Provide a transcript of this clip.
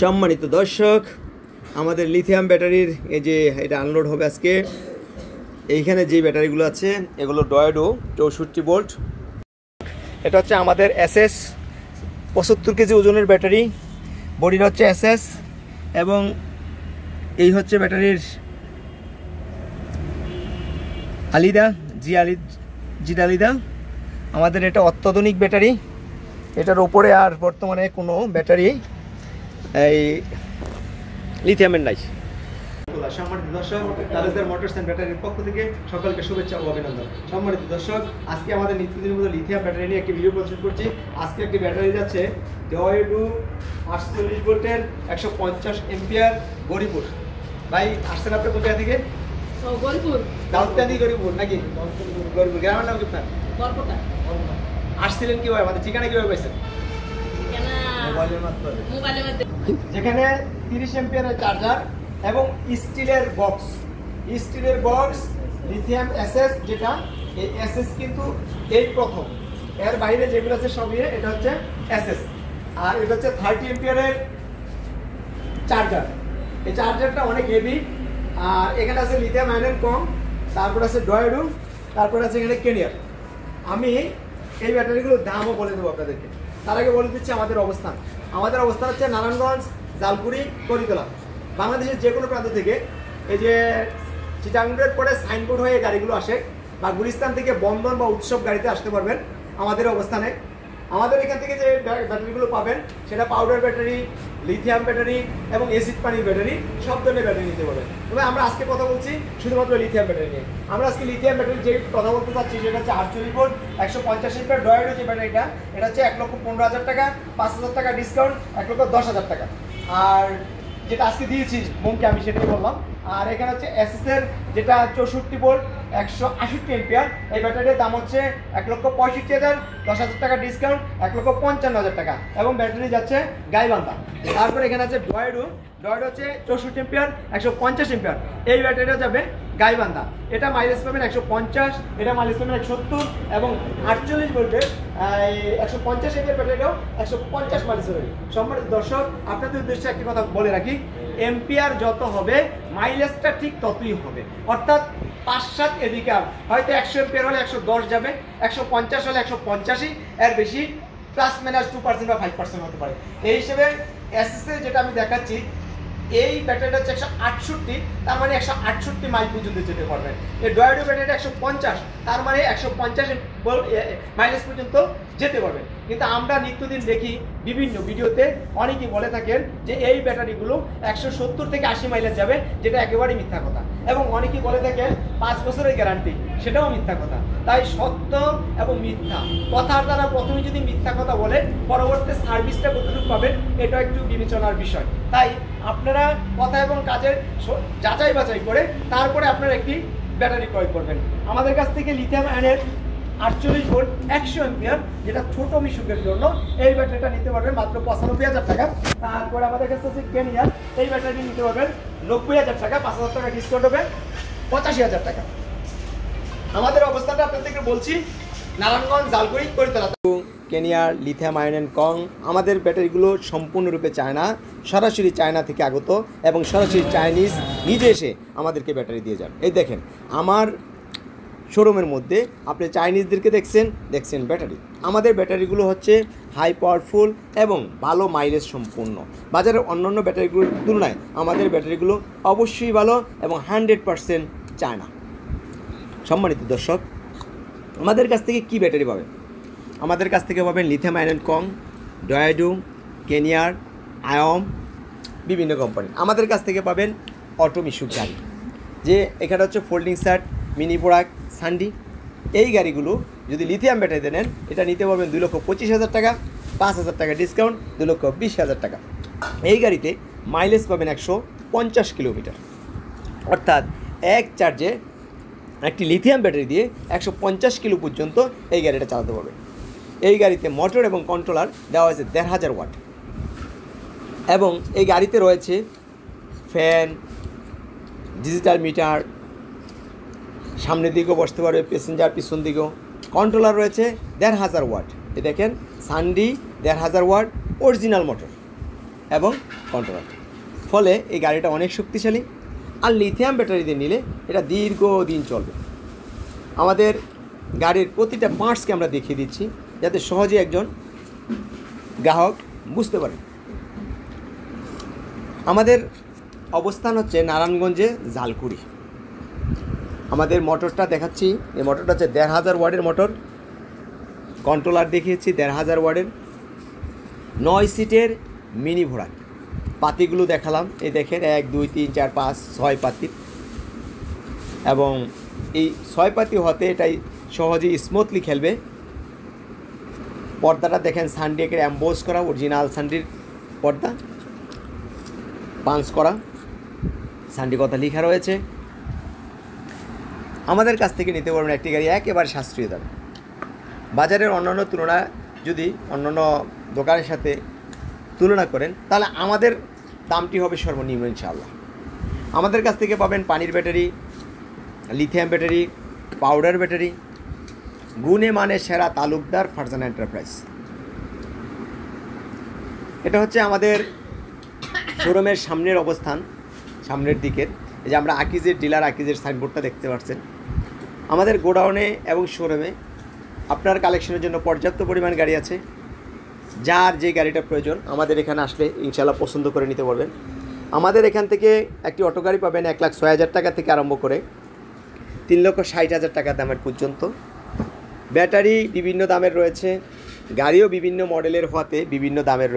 সম্মানিত দর্শক, আমাদের লিথিয়াম ব্যাটারির এই যে এটা আনলোড হবে আজকে। এইখানে যে ব্যাটারিগুলো আছে এগুলো ডয়েডো 64 ভোল্ট। এটা হচ্ছে আমাদের এসএস 75 কেজি ওজনের ব্যাটারি। বডির হচ্ছে এসএস এবং এই হচ্ছে ব্যাটারির আলিদা জিড আলিদা। আমাদের এটা অত্যাধুনিক ব্যাটারি। এটার উপরে আর বর্তমানে কোনো ব্যাটারি এই লিথিয়ামের নাই। সম্মানিত দর্শক, তালুকদার মোটরস অ্যান্ড ব্যাটারির পক্ষ থেকে সকলকে শুভেচ্ছা ও অভিনন্দন। সম্মানিত দর্শক, আজকে আমাদের নিত্যদিনের মতো লিথিয়াম ব্যাটারি নিয়ে একটি ভিডিও প্রস্তুত করছি। আজকে একটি ব্যাটারি যাচ্ছে ডয়েডো 48 ভোল্টের 150 এম্পিয়ার গরিপুর। ভাই আসছেন আপনি কোথায় থেকে? গরিপুর। দাউদকান্দি গরিপুর নাকি? গরিপুর গ্রামের নাম কি আপনার? গড়পটা। আসছিলেন কিভাবে? আমাদের ঠিকানা কিভাবে পাইছেন? যেখানে 30 এম্পিয়ারের চার্জার এবং স্টিলের বক্স লিথিয়াম এসএস, যেটা এই এসএস কিন্তু এই প্রথম। এর বাইরে যেগুলো আছে সবই এটা হচ্ছে এসএস। আর এটা হচ্ছে 30 এম্পিয়ারের চার্জার। এই চার্জারটা অনেক হেভি। আর এখানে আছে লিথিয়াম আয়রন কম, তারপর আছে ডয়েডো, তারপর আছে এখানে কেনিয়ার। আমি এই ব্যাটারিগুলোর দামও বলে দেবো আপনাদেরকে। তার আগে বলে দিচ্ছি আমাদের অবস্থান হচ্ছে নারায়ণগঞ্জ, জালকুড়ি, করিতলা। বাংলাদেশের যে কোনো প্রান্ত থেকে এই যে চিটাগাংয়ের পরে সাইনবোর্ড হয়ে গাড়িগুলো আসে, বা গুলিস্তান থেকে বন্ধন বা উৎসব গাড়িতে আসতে পারবেন আমাদের অবস্থানে। আমাদের এখান থেকে যে ব্যাটারিগুলো পাবেন সেটা পাউডার ব্যাটারি, লিথিয়াম ব্যাটারি এবং এসিড পানির ব্যাটারি, সব ধরনের ব্যাটারি নিতে পারবেন। তবে আমরা আজকে কথা বলছি শুধুমাত্র লিথিয়াম ব্যাটারি নিয়ে। আমরা আজকে লিথিয়াম ব্যাটারি যে কথা বলতে চাচ্ছি সেটা হচ্ছে 48 ভোল্ট 150 এম্পিয়ার ডয়েডো যে ব্যাটারিটা, এটা হচ্ছে 1,15,000 টাকা, 5,000 টাকা ডিসকাউন্ট, 1,10,000 টাকা। আর যেটা আজকে দিয়েছি বোনকে আমি সেটাই বললাম। আর এখানে হচ্ছে এসএস এর যেটা 64 ভোল্ট 168 এম্পিয়ার, এই ব্যাটারির দাম হচ্ছে 1,65,000, 10,000 টাকা ডিসকাউন্ট, 1,55,000 টাকা এবং ব্যাটারি যাচ্ছে গাইবান্ধা। তারপর এখানে আছে ডয়েডো হচ্ছে 64 এম্পিয়ার 150 এম্পিয়ার, এই ব্যাটারিটা যাবে গাইবান্ধা। এটা মাইলেজ পাবেন 150, এটা মাইলেজ পাবেন 170 এবং 48 ভোল্টের 150 এম্পিয়ার ব্যাটারিটাও 150 মাইলেজ পাবেন। সম্মানিত দর্শক, আপনাদের উদ্দেশ্যে একটি কথা বলে রাখি, এম্পিয়ার যত হবে মাইলেজটা ঠিক ততই হবে। অর্থাৎ 5-7 এদিকে হয়তো 100 এম্পিয়ার হলে 110 যাবে, 150 হলে 185, এর বেশি প্লাস মাইনাস 2% বা 5% হতে পারে। এই হিসেবে এসএস যেটা আমি দেখাচ্ছি এই ব্যাটারিটা হচ্ছে 168, তার মানে 168 মাইল পর্যন্ত যেতে পারবেন। এই ডয়েডো ব্যাটারিটা 150, তার মানে 150 মাইলেজ পর্যন্ত যেতে পারবেন। কিন্তু আমরা নিত্যদিন দেখি বিভিন্ন ভিডিওতে অনেকেই বলে থাকেন যে এই ব্যাটারিগুলো 170 থেকে 80 মাইলেজ যাবে, যেটা একেবারেই মিথ্যা কথা। এবং অনেকেই বলে থাকেন 5 বছরের গ্যারান্টি, সেটাও মিথ্যা কথা। তাই সত্য এবং মিথ্যা কথার দ্বারা প্রথমে যদি মিথ্যা কথা বলে, পরবর্তী সার্ভিসটা কতটুকু পাবেন এটা একটু বিবেচনার বিষয়। তাই আপনারা কথা এবং কাজের যাচাই বাছাই করে তারপরে আপনারা একটি ব্যাটারি ক্রয় করবেন। আমাদের কাছ থেকে লিথিয়াম আয়নের 48 ভোল্ট 100 এম্পিয়ার, যেটা ছোট মিশুকের জন্য, এই ব্যাটারিটা নিতে পারবেন মাত্র 95,000 টাকা। তারপরে আমাদের কাছে আছে কেনিয়ার, এই ব্যাটারি নিতে পারবেন 90,000 টাকা, 5,000 টাকা ডিসকাউন্ট হবে 85,000 টাকা। আমাদের অবস্থাটা আপনাদেরকে বলছি নারায়ণগঞ্জ, জালকুড়ি, করিতলা। কেনিয়ার লিথিয়াম আয়রন কং, আমাদের ব্যাটারিগুলো সম্পূর্ণরূপে চায়না, সরাসরি চায়না থেকে আগত এবং সরাসরি চাইনিজ নিজে এসে আমাদেরকে ব্যাটারি দিয়ে যান। এই দেখেন আমার শোরুমের মধ্যে আপনি চাইনিজদেরকে দেখছেন ব্যাটারি। আমাদের ব্যাটারিগুলো হচ্ছে হাই পাওয়ারফুল এবং ভালো মাইলেজ সম্পূর্ণ। বাজারের অন্যান্য ব্যাটারিগুলোর তুলনায় আমাদের ব্যাটারিগুলো অবশ্যই ভালো এবং 100% চায়না। সম্মানিত দর্শক, আমাদের কাছ থেকে কি ব্যাটারি পাবেন? আমাদের কাছ থেকে পাবেন লিথিয়াম আয়রন কং, ডয়েডো, কেনিয়ার, আয়ম, বিভিন্ন কোম্পানি। আমাদের কাছ থেকে পাবেন অটো মিশুক গাড়ি, যে এখানে হচ্ছে ফোল্ডিং শার্ট, মিনি প্রোডাক্ট, সান্ডি। এই গাড়িগুলো যদি লিথিয়াম ব্যাটারিতে নেন, এটা নিতে পারবেন 2,25,000 টাকা, 5,000 টাকা ডিসকাউন্ট, 2,20,000 টাকা। এই গাড়িতে মাইলেজ পাবেন 150 কিলোমিটার। অর্থাৎ এক চার্জে একটি লিথিয়াম ব্যাটারি দিয়ে 150 কিলো পর্যন্ত এই গাড়িটা চালাতে পারবে। এই গাড়িতে মোটর এবং কন্ট্রোলার দেওয়া হয়েছে 1,500 ওয়াট এবং এই গাড়িতে রয়েছে ফ্যান, ডিজিটাল মিটার, সামনের দিকেও বসতে পারবে প্যাসেঞ্জার, পিছন দিকেও। কন্ট্রোলার রয়েছে 1,500 ওয়াট। এই দেখেন সান্ডি 1,500 ওয়াট অরিজিনাল মোটর। এবং কন্ট্রোলার। ফলে এই গাড়িটা অনেক শক্তিশালী, আর লিথিয়াম ব্যাটারি দিয়ে নিলে এটা দীর্ঘদিন চলবে। আমাদের গাড়ির প্রতিটা পার্টসকে আমরা দেখিয়ে দিচ্ছি যাতে সহজে একজন গ্রাহক বুঝতে পারে। আমাদের অবস্থান হচ্ছে নারায়ণগঞ্জে জালকুড়ি। আমাদের মোটরটা দেখাচ্ছি, এই মোটরটা হচ্ছে 1500 ওয়াটের মোটর। কন্ট্রোলার দেখিয়েছি 1500 ওয়াটের, 9 সিটের মিনি ভোড়া। পাতিগুলো দেখালাম, এই দেখেন 1 2 3 4 5 6 পাতি, এবং এই 6 পাতি হতে এটাই সহজেই স্মুথলি খেলবে। পর্দাটা দেখেন সানডিকের অ্যাম্বোস করা, অরিজিনাল সানডির পর্দা, পাঞ্চ করা, সানডি কথা লেখা রয়েছে। আমাদের কাছ থেকে নিতে পারবেন একটি গাড়ি একেবারে সাশ্রয়ী দামে। বাজারের অন্যান্য তুলনা যদি অন্যান্য দোকানের সাথে তুলনা করেন তাহলে আমাদের দামটি হবে সর্বনিম্ন ইনশাআল্লাহ। আমাদের কাছ থেকে পাবেন পানির battery, lithium battery, powder battery, গুণে মানে সেরা তালুকদার ফারজানা এন্টারপ্রাইজ। এটা হচ্ছে আমাদের শোরুমের সামনের অবস্থান, সামনের দিকের। এই যে আমরা আকিজের ডিলার, আকিজের সাইনবোর্ডটা দেখতে পাচ্ছেন। আমাদের গোডাউনে এবং শোরুমে আপনার কালেকশনের জন্য পর্যাপ্ত পরিমাণ গাড়ি আছে। যার যে গাড়িটা প্রয়োজন আমাদের এখানে আসলে ইনশাআল্লাহ পছন্দ করে নিতে পারবেন। আমাদের এখান থেকে একটি অটো গাড়ি পাবেন 1,06,000 টাকা থেকে আরম্ভ করে 3,60,000 টাকা দামের পর্যন্ত। ব্যাটারি বিভিন্ন দামের রয়েছে, গাড়িও বিভিন্ন মডেলের হওয়াতে বিভিন্ন দামের রয়েছে।